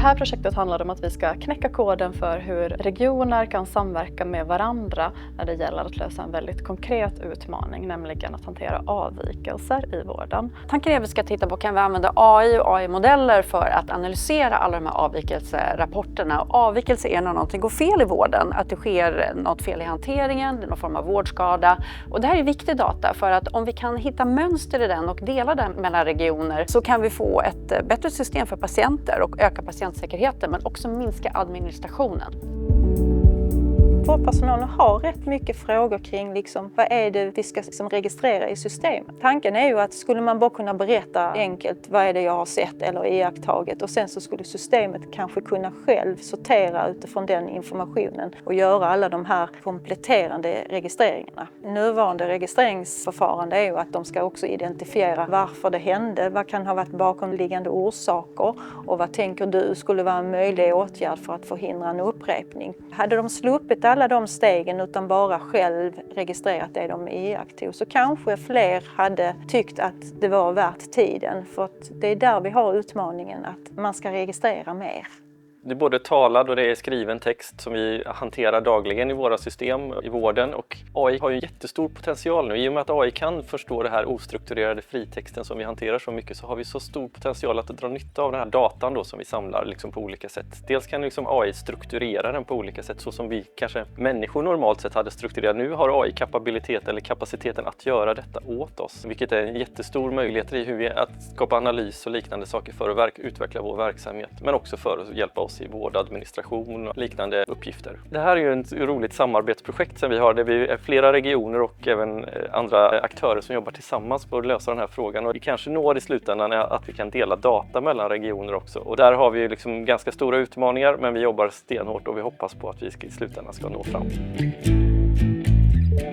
här projektet handlar om att vi ska knäcka koden för hur regioner kan samverka med varandra när det gäller att lösa en väldigt konkret utmaning, nämligen att hantera avvikelser i vården. Tanken är att vi ska titta på, kan vi använda AI och AI-modeller för att analysera alla de här avvikelserapporterna. Avvikelse är när någonting går fel i vården, att det sker något fel i hanteringen, någon form av vårdskada. Och det här är viktig data, för att om vi kan hitta mönster i den och dela den mellan regioner så kan vi få ett bättre system för patienter och öka patientsäkerheten, men också minska administrationen. Vårdpersonalen har rätt mycket frågor kring vad är det vi ska registrera i systemet. Tanken är ju att skulle man bara kunna berätta enkelt vad är det jag har sett eller iakttagit, och sen så skulle systemet kanske kunna själv sortera utifrån den informationen och göra alla de här kompletterande registreringarna. Nuvarande registreringsförfarande är ju att de ska också identifiera varför det hände, vad kan ha varit bakomliggande orsaker och vad tänker du skulle vara en möjlig åtgärd för att förhindra en upprepning. Hade de sluppit alla de stegen utan bara själv registrerat det de iakttog, så kanske fler hade tyckt att det var värt tiden, för att det är där vi har utmaningen, att man ska registrera mer. Det är både talad och det är skriven text som vi hanterar dagligen i våra system i vården, och AI har ju en jättestor potential nu. I och med att AI kan förstå det här ostrukturerade fritexten som vi hanterar så mycket, så har vi så stor potential att dra nytta av den här datan då som vi samlar på olika sätt. Dels kan AI strukturera den på olika sätt så som vi kanske människor normalt sett hade strukturerat. Nu har AI kapaciteten att göra detta åt oss, vilket är en jättestor möjlighet i hur vi att skapa analys och liknande saker för att utveckla vår verksamhet, men också för att hjälpa oss i vårdadministration och liknande uppgifter. Det här är ju ett roligt samarbetsprojekt som vi har, där vi är flera regioner och även andra aktörer som jobbar tillsammans för att lösa den här frågan, och vi kanske når i slutändan att vi kan dela data mellan regioner också. Och där har vi ganska stora utmaningar, men vi jobbar stenhårt och vi hoppas på att vi i slutändan ska nå fram.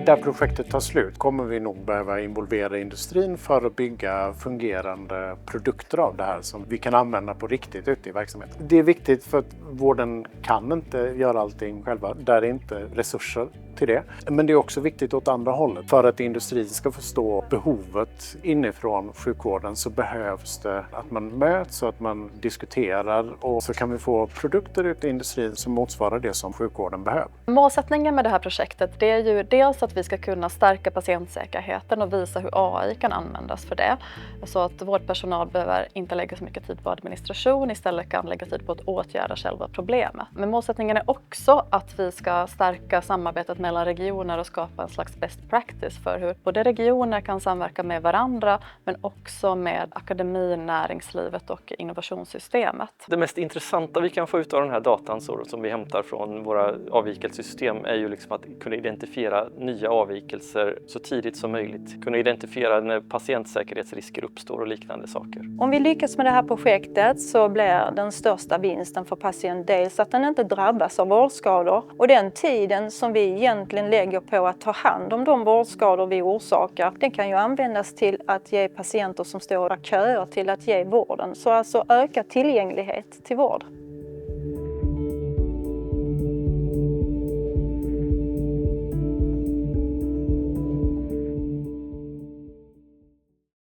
Där projektet tar slut kommer vi nog behöva involvera industrin för att bygga fungerande produkter av det här som vi kan använda på riktigt ute i verksamheten. Det är viktigt för att vården kan inte göra allting själva. Där är inte resurser till det. Men det är också viktigt åt andra hållet. För att industrin ska förstå behovet inifrån sjukvården så behövs det att man möts och att man diskuterar, och så kan vi få produkter ute i industrin som motsvarar det som sjukvården behöver. Målsättningen med det här projektet, det är ju dels att vi ska kunna stärka patientsäkerheten och visa hur AI kan användas för det. Så att vårdpersonal behöver inte lägga så mycket tid på administration, istället kan lägga tid på att åtgärda själva problemet. Men målsättningen är också att vi ska stärka samarbetet mellan regioner och skapa en slags best practice för hur både regioner kan samverka med varandra, men också med akademin, näringslivet och innovationssystemet. Det mest intressanta vi kan få ut av den här datan som vi hämtar från våra avvikelsesystem är ju att kunna identifiera nya avvikelser så tidigt som möjligt. Kunna identifiera när patientsäkerhetsrisker uppstår och liknande saker. Om vi lyckas med det här projektet så blir den största vinsten för patienten dels att den inte drabbas av vårdskador, och den tiden som vi egentligen lägger på att ta hand om de vårdskador vi orsakar, den kan ju användas till att ge patienter som står i köer till att ge vården. Så alltså öka tillgänglighet till vård.